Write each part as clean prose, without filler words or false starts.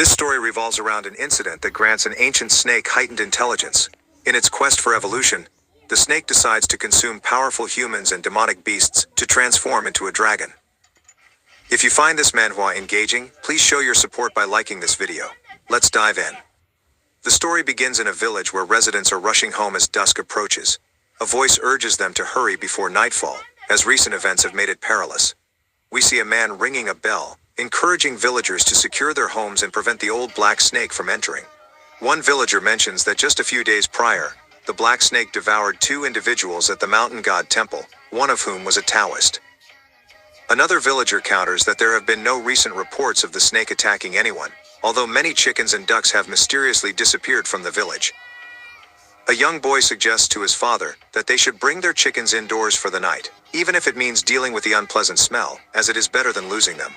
This story revolves around an incident that grants an ancient snake heightened intelligence. In its quest for evolution, the snake decides to consume powerful humans and demonic beasts to transform into a dragon. If you find this manhwa engaging, please show your support by liking this video. Let's dive in. The story begins in a village where residents are rushing home as dusk approaches. A voice urges them to hurry before nightfall, as recent events have made it perilous. We see a man ringing a bell, encouraging villagers to secure their homes and prevent the old black snake from entering. One villager mentions that just a few days prior, the black snake devoured 2 individuals at the mountain god temple, one of whom was a Taoist. Another villager counters that there have been no recent reports of the snake attacking anyone, although many chickens and ducks have mysteriously disappeared from the village. A young boy suggests to his father that they should bring their chickens indoors for the night, even if it means dealing with the unpleasant smell, as it is better than losing them.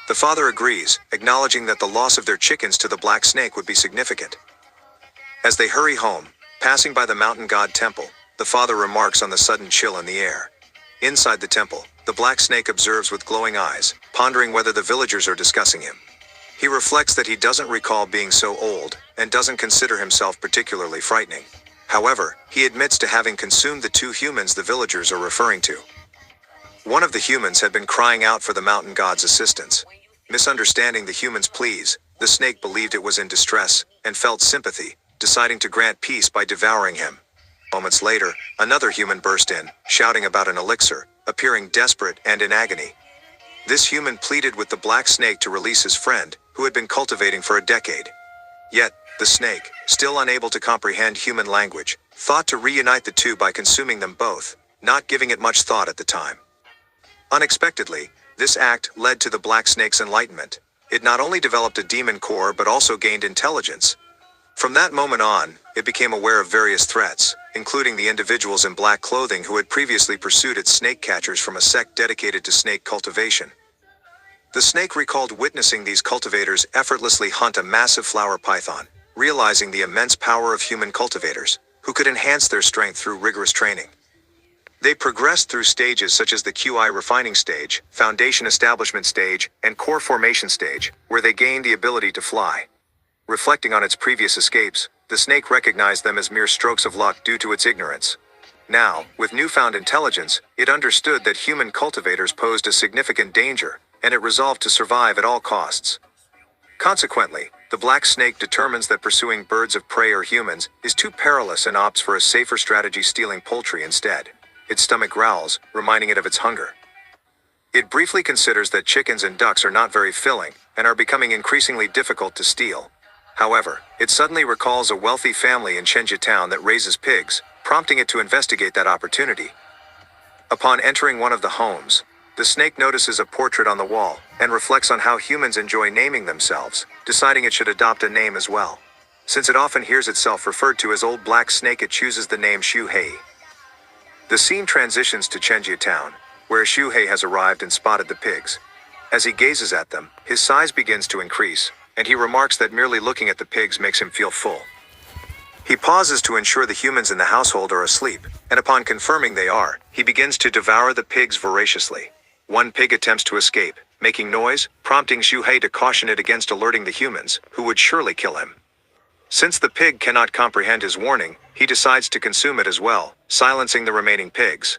The father agrees, acknowledging that the loss of their chickens to the black snake would be significant. As they hurry home, passing by the mountain god temple, the father remarks on the sudden chill in the air. Inside the temple, the black snake observes with glowing eyes, pondering whether the villagers are discussing him. He reflects that he doesn't recall being so old, and doesn't consider himself particularly frightening. However, he admits to having consumed the 2 humans the villagers are referring to. One of the humans had been crying out for the mountain god's assistance. Misunderstanding the human's pleas, the snake believed it was in distress, and felt sympathy, deciding to grant peace by devouring him. Moments later, another human burst in, shouting about an elixir, appearing desperate and in agony. This human pleaded with the black snake to release his friend, who had been cultivating for a decade. Yet, the snake, still unable to comprehend human language, thought to reunite the 2 by consuming them both, not giving it much thought at the time. Unexpectedly, this act led to the black snake's enlightenment. It not only developed a demon core but also gained intelligence. From that moment on, it became aware of various threats, including the individuals in black clothing who had previously pursued its snake catchers from a sect dedicated to snake cultivation. The snake recalled witnessing these cultivators effortlessly hunt a massive flower python, realizing the immense power of human cultivators, who could enhance their strength through rigorous training. They progressed through stages such as the QI refining stage, foundation establishment stage, and core formation stage, where they gained the ability to fly. Reflecting on its previous escapes, the snake recognized them as mere strokes of luck due to its ignorance. Now, with newfound intelligence, it understood that human cultivators posed a significant danger, and it resolved to survive at all costs. Consequently, the black snake determines that pursuing birds of prey or humans is too perilous and opts for a safer strategy, stealing poultry instead. Its stomach growls, reminding it of its hunger. It briefly considers that chickens and ducks are not very filling, and are becoming increasingly difficult to steal. However, it suddenly recalls a wealthy family in Chenja town that raises pigs, prompting it to investigate that opportunity. Upon entering one of the homes, the snake notices a portrait on the wall, and reflects on how humans enjoy naming themselves, deciding it should adopt a name as well. Since it often hears itself referred to as Old Black Snake, it chooses the name Shuhei. The scene transitions to Chenja town, where Shuhei has arrived and spotted the pigs. As he gazes at them, his size begins to increase, and he remarks that merely looking at the pigs makes him feel full. He pauses to ensure the humans in the household are asleep, and upon confirming they are, he begins to devour the pigs voraciously. One pig attempts to escape, making noise, prompting Shuhei to caution it against alerting the humans, who would surely kill him. Since the pig cannot comprehend his warning, he decides to consume it as well, silencing the remaining pigs.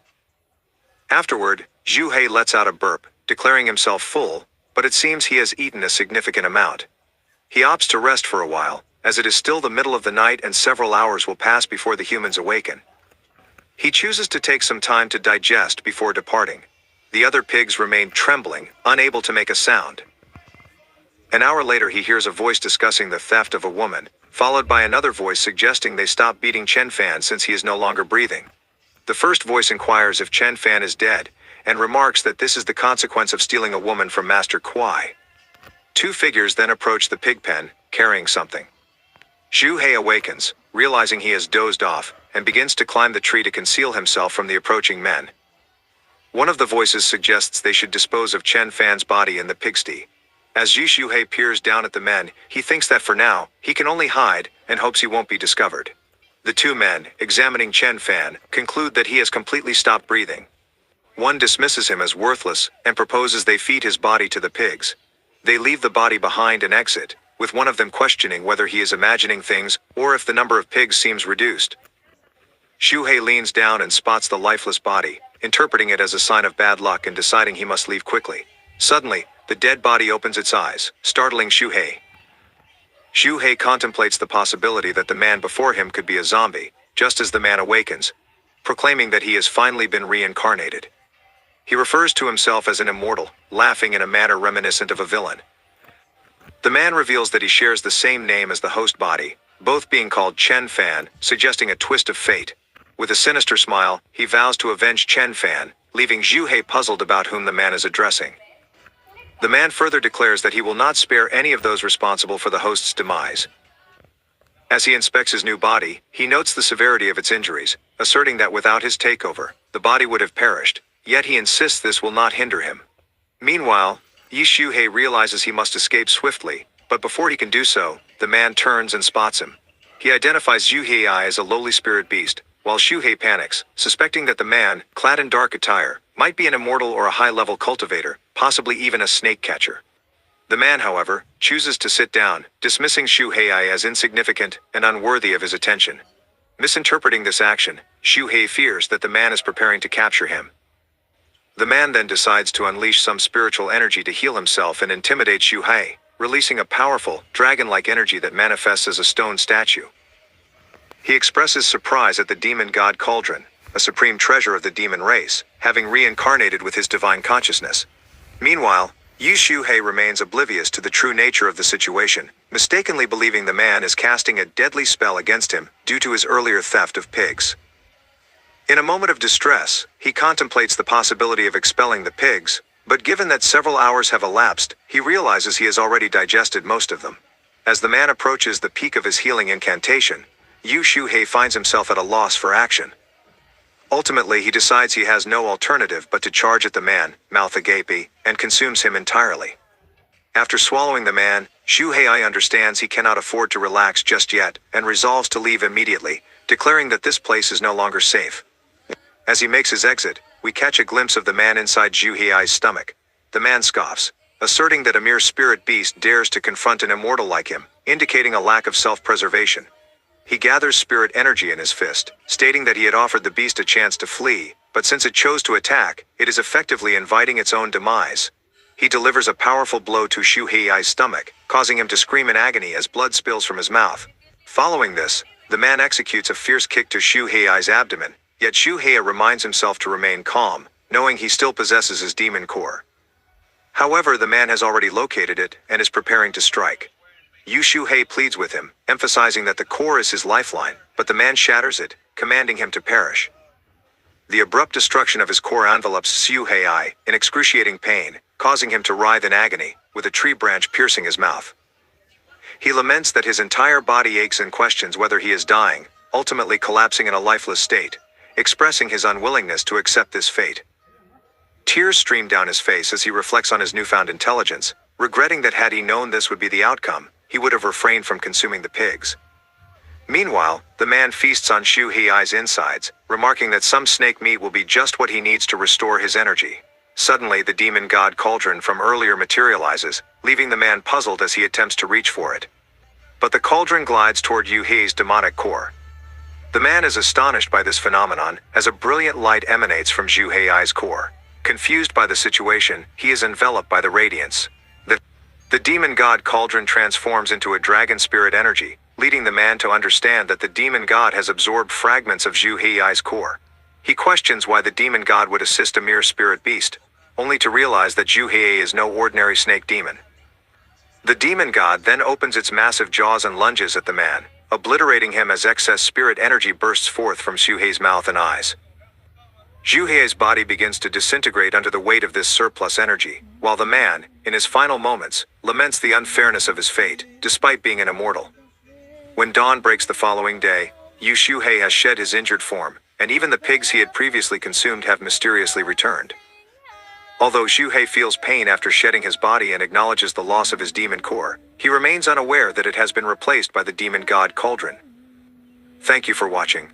Afterward, Shuhei lets out a burp, declaring himself full, but it seems he has eaten a significant amount. He opts to rest for a while, as it is still the middle of the night and several hours will pass before the humans awaken. He chooses to take some time to digest before departing. The other pigs remain trembling, unable to make a sound. An hour later, he hears a voice discussing the theft of a woman, followed by another voice suggesting they stop beating Chen Fan since he is no longer breathing. The first voice inquires if Chen Fan is dead, and remarks that this is the consequence of stealing a woman from Master Kwai. 2 figures then approach the pig pen, carrying something. Shuhei awakens, realizing he has dozed off, and begins to climb the tree to conceal himself from the approaching men. One of the voices suggests they should dispose of Chen Fan's body in the pigsty. As Shuhei peers down at the men, he thinks that for now, he can only hide, and hopes he won't be discovered. The 2 men, examining Chen Fan, conclude that he has completely stopped breathing. One dismisses him as worthless, and proposes they feed his body to the pigs. They leave the body behind and exit, with one of them questioning whether he is imagining things or if the number of pigs seems reduced. Shuhei leans down and spots the lifeless body, interpreting it as a sign of bad luck and deciding he must leave quickly. Suddenly, the dead body opens its eyes, startling Shuhei. Shuhei contemplates the possibility that the man before him could be a zombie, just as the man awakens, proclaiming that he has finally been reincarnated. He refers to himself as an immortal, laughing in a manner reminiscent of a villain. The man reveals that he shares the same name as the host body, both being called Chen Fan, suggesting a twist of fate. With a sinister smile, he vows to avenge Chen Fan, leaving Shuhei puzzled about whom the man is addressing. The man further declares that he will not spare any of those responsible for the host's demise. As he inspects his new body, he notes the severity of its injuries, asserting that without his takeover, the body would have perished, yet he insists this will not hinder him. Meanwhile, Shuhei realizes he must escape swiftly, but before he can do so, the man turns and spots him. He identifies Shuhei as a lowly spirit beast, while Shuhei panics, suspecting that the man, clad in dark attire, might be an immortal or a high-level cultivator, possibly even a snake catcher. The man, however, chooses to sit down, dismissing Shuhei as insignificant and unworthy of his attention. Misinterpreting this action, Shuhei fears that the man is preparing to capture him. The man then decides to unleash some spiritual energy to heal himself and intimidate Shuhei, releasing a powerful, dragon-like energy that manifests as a stone statue. He expresses surprise at the demon god Cauldron, a supreme treasure of the demon race, having reincarnated with his divine consciousness. Meanwhile, Shuhei remains oblivious to the true nature of the situation, mistakenly believing the man is casting a deadly spell against him due to his earlier theft of pigs. In a moment of distress, he contemplates the possibility of expelling the pigs, but given that several hours have elapsed, he realizes he has already digested most of them. As the man approaches the peak of his healing incantation, Shuhei finds himself at a loss for action. Ultimately, he decides he has no alternative but to charge at the man, mouth agape, and consumes him entirely. After swallowing the man, Shuhei understands he cannot afford to relax just yet, and resolves to leave immediately, declaring that this place is no longer safe. As he makes his exit, we catch a glimpse of the man inside Shuhei's stomach. The man scoffs, asserting that a mere spirit beast dares to confront an immortal like him, indicating a lack of self-preservation. He gathers spirit energy in his fist, stating that he had offered the beast a chance to flee, but since it chose to attack, it is effectively inviting its own demise. He delivers a powerful blow to Shuhei's stomach, causing him to scream in agony as blood spills from his mouth. Following this, the man executes a fierce kick to Shuhei's abdomen, yet Shuhei reminds himself to remain calm, knowing he still possesses his demon core. However, the man has already located it and is preparing to strike. Shuhei pleads with him, emphasizing that the core is his lifeline, but the man shatters it, commanding him to perish. The abrupt destruction of his core envelops Shuhei in excruciating pain, causing him to writhe in agony, with a tree branch piercing his mouth. He laments that his entire body aches and questions whether he is dying, ultimately collapsing in a lifeless state, expressing his unwillingness to accept this fate. Tears stream down his face as he reflects on his newfound intelligence, regretting that had he known this would be the outcome, he would have refrained from consuming the pigs. Meanwhile, the man feasts on Shuhei's insides, remarking that some snake meat will be just what he needs to restore his energy. Suddenly, the demon god Cauldron from earlier materializes, leaving the man puzzled as he attempts to reach for it. But the cauldron glides toward Shuhei's demonic core. The man is astonished by this phenomenon, as a brilliant light emanates from Shuhei's core. Confused by the situation, he is enveloped by the radiance. The demon god Cauldron transforms into a dragon spirit energy, leading the man to understand that the demon god has absorbed fragments of Shuhei's core. He questions why the demon god would assist a mere spirit beast, only to realize that Shuhei is no ordinary snake demon. The demon god then opens its massive jaws and lunges at the man, obliterating him as excess spirit energy bursts forth from Shuhei's mouth and eyes. Shuhei's body begins to disintegrate under the weight of this surplus energy, while the man, in his final moments, laments the unfairness of his fate, despite being an immortal. When dawn breaks the following day, Shuhei has shed his injured form, and even the pigs he had previously consumed have mysteriously returned. Although Shuhei feels pain after shedding his body and acknowledges the loss of his demon core, he remains unaware that it has been replaced by the demon god Cauldron. Thank you for watching.